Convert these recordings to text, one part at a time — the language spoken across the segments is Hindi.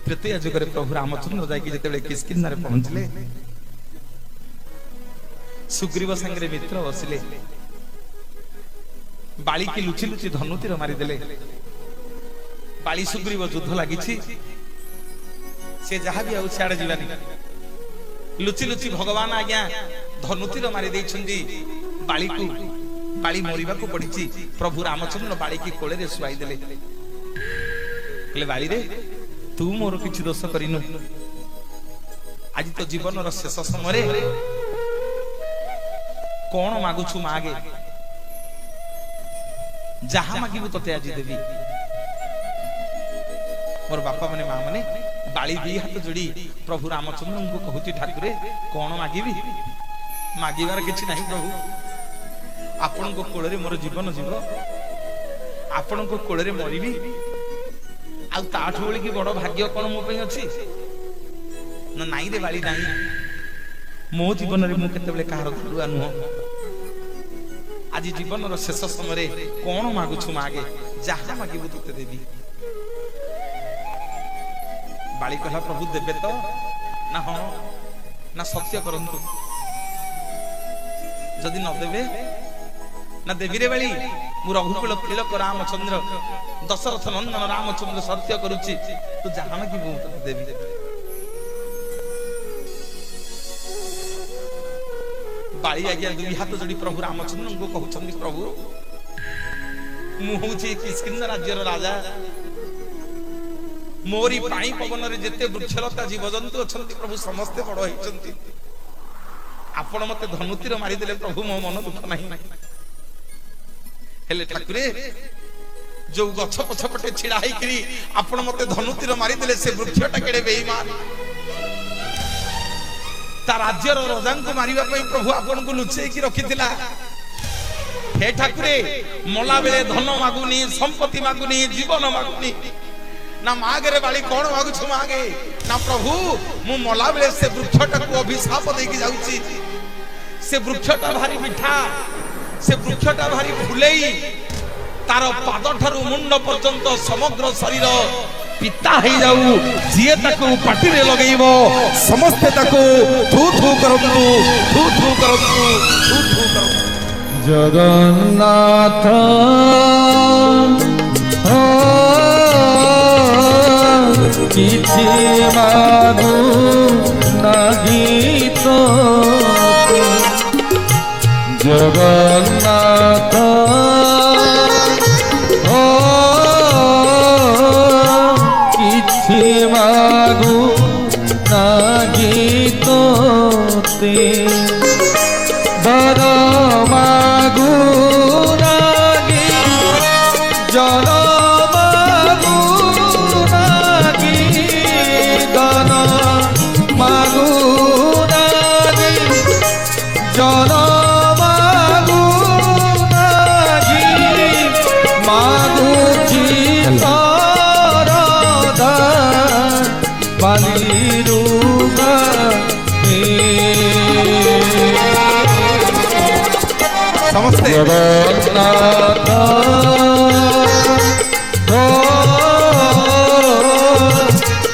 त्रेतया जुगरे प्रभु रामचंद्र जाकि जेतेबेले किष्किंधा रे पहुंचले सुग्रीव संगे मित्र बसिले बाली की लुचि लुचि धनुतीर मारिदेले बाली सुग्रीव युद्ध लगी से जहाँ भी आउ सियाड़े जीवानी लुचि लुचि भगवान आज्ञा धनुतीर मारी देइछंदी बाली को बाली मरिबा को पड़ी प्रभु रामचंद्र बाली की कोले रे सुआई देले कहले बाली रे तू मोर किछि दोष करिनु आज तो जीवन रो शेष समय कौन मागुछु मागे जहां मागिबु तते आज देवी मोर बापा माने मां माने बाली दी हाथ जोड़ी प्रभु रामचंद्र को कहूती ठाकुरे कौन मागिबी मागिबार किछि नाही प्रभु आपण को कोल रे मोर जीवन जीव आपण को कोल रे मरिबी आ ताठो बोली कि बड़ भाग्य कोन मो पई अछि ना नाई रे बाली नाही मो जीवन रे मु केते बेले कहार धरुआ नुह आज जीवन रो शेष समय कौन मागुछु मागे जहां मागिबु तते देवी बाली कहला प्रभु देबे तो ना हाँ ना सत्य करंतु जदि न देबे ना देवी रे बाली मु रघुकुल तिलक रामचंद्र दशरथ नंदन रामचंद्र सत्य करूची तू जहां मागिबु तते देवी बाली आज्ञा दुई हाथ जोड़ी प्रभु रामचंद्र को कहउछंदी प्रभु मु होची किष्किंधा राज्यर राजा मोरी पाई पवन रे जेते वृक्षलता जीवजंतु अछंती प्रभु समस्ते बड़ होइछंती आपण मते धनुतीर मारी देले प्रभु मो मन दुख नाही हेले ठाकुरे जो गछ पछपटे छिड़ा है करी आपण मते धनुतीर मारी देले से वृक्षटा केडे बेईमान ता राज्यर राजा को मारिबा पई प्रभु आपण को लुचेई की रखिथिला हे ठाकुरे मला बेले धन मागुनी संपत्ति मागुनी जीवन मागुनी ना मागे बाली कौन मागुछु मागे ना प्रभु मु मला बेले से वृक्षटा को अभिशाप देकी जाउची से वृक्षटा भारी मिठा से वृक्षटा भारी फुलेई तार पाद ठारू मुंड पर्यंत समग्र शरीर पिता हे जाऊ जिए ताको पाटी रे लगेइबो समस्त ताको थू थू करंतु थू थू करंतु थू थू करंतु जगन्नाथ किछि मागु नाही तो जगन्नाथ किछि मागु नाही तो बर मागु नाही जन समस्ते जगन्नाथ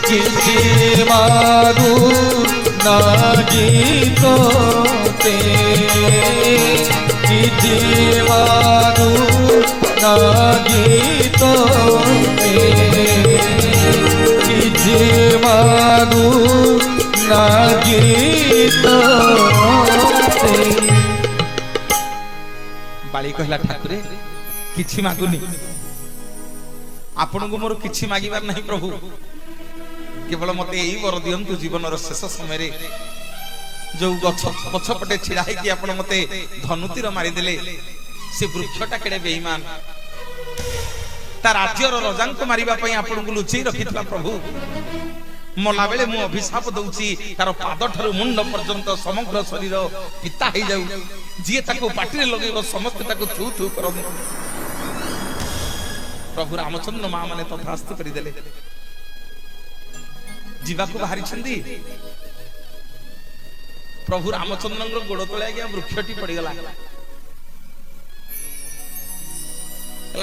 किछि मागु नाही तोते किछि मागु नाही तोते किछि मागु नाही तोते बाली कहला ठाकुरे किछि मागुनी आपण को मोर किछि मागिबार नहीं प्रभु केवल मते एई वर दियंतु जीवन रो शेष समय रे जो गछ पछपटे छिड़ा है कि आपण मते धनुतीर मारी देले से वृक्षटा केडे बेईमान ता राज्यर राजा को मारिबा पई आपण को लुचई रखितला प्रभु मला बेले मु अभिशाप दउची तार पाद ठारू मुंड पर्यंत समग्र शरीर पिता हे जाऊ जिए ताको पाटी रे लगेबो समस्त ताको थू थू करम प्रभु रामचंद्र मां माने तथास्तु करि देले जीवा को बाहरी छंदी प्रभु रामचंद्र गोड़ तले आज्ञा वृक्षटी पड़ी गला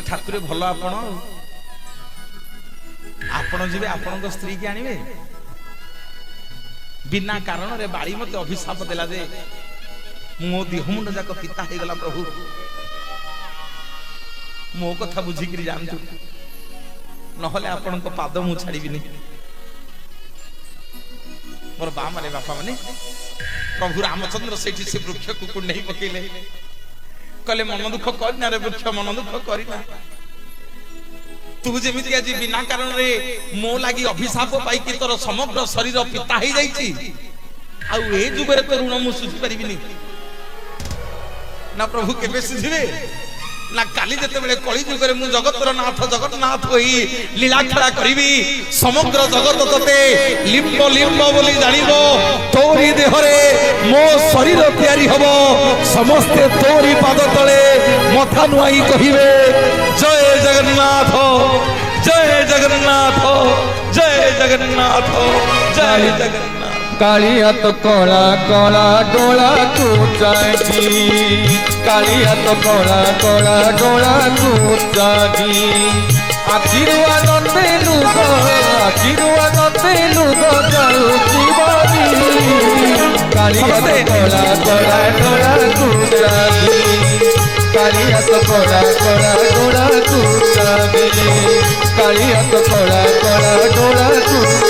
ठाकुरे भल आपण ଆପଣ ଯିବେ ଆପଣଙ୍କ ସ୍ତ୍ରୀ କି ଆଣିବେ ବିନା କାରଣରେ ବାଳି ମତେ ଅଭିଶାପ ଦେଲା ଯେ ମୋ ଦେହ ମୁଣ୍ଡ ଯାକ ପିତା ହେଇଗଲା। ପ୍ରଭୁ ମୋ କଥା ବୁଝିକିରି ଯାଆନ୍ତୁ, ନହେଲେ ଆପଣଙ୍କ ପାଦ ମୁଁ ଛାଡ଼ିବିନି। ମୋର ବା ମାନେ ବାପା ମାନେ ପ୍ରଭୁ ରାମଚନ୍ଦ୍ର ସେଇଠି ସେ ବୃକ୍ଷକୁ କୁଣ୍ଡେଇ ପକେଇଲେ, କହିଲେ ମନ ଦୁଃଖ କରିନା ରେ ବୃକ୍ଷ, ମନ ଦୁଃଖ କରିନା। ତୁ ଯେମିତି ଆଜି ବିନା କାରଣରେ ମୋ ଲାଗି ଅଭିଶାପ ପାଇକି ତୋର ସମଗ୍ର ଶରୀର ପିତା ହେଇଯାଇଛି, ଆଉ ଏ ଯୁଗରେ ତ ଋଣ ମୁଁ ସୁଝି ପାରିବିନି। ନା ପ୍ରଭୁ କେବେ ସୁଝିବେ? ନା କାଲି ଯେତେବେଳେ କଳି ଯୁଗରେ ମୁଁ ଜଗତର ନାଥ ଜଗନ୍ନାଥ ହୋଇ ଲୀଳା ଖେଳା କରିବି, ସମଗ୍ର ଜଗତ ତତେ ଲିମ୍ବ ଲିମ୍ବ ବୋଲି ଜାଣିବ, ତୋରି ଦେହରେ ମୋ ଶରୀର ତିଆରି ହବ, ସମସ୍ତେ ତୋରି ପାଦ ତଳେ ମଥା ନୁଆଇ କହିବେ ଜୟ ଜଗନ୍ନାଥ, ଜୟ ଜଗନ୍ନାଥ, ଜୟ ଜଗନ୍ନାଥ, ଜୟ ଜଗନ୍ନାଥ। कालिया तो कोला कोला डोला कूचागी, कालिया तो कोला कोला डोला कूचागी। आशीर्वाद तेलु गो जाऊ जीवानी, कालिया तो कोला कोला डोला कूचागी, कालिया तो कोला कोला डोला कूचागी, कालिया तो कोला कोला डोला कूचागी।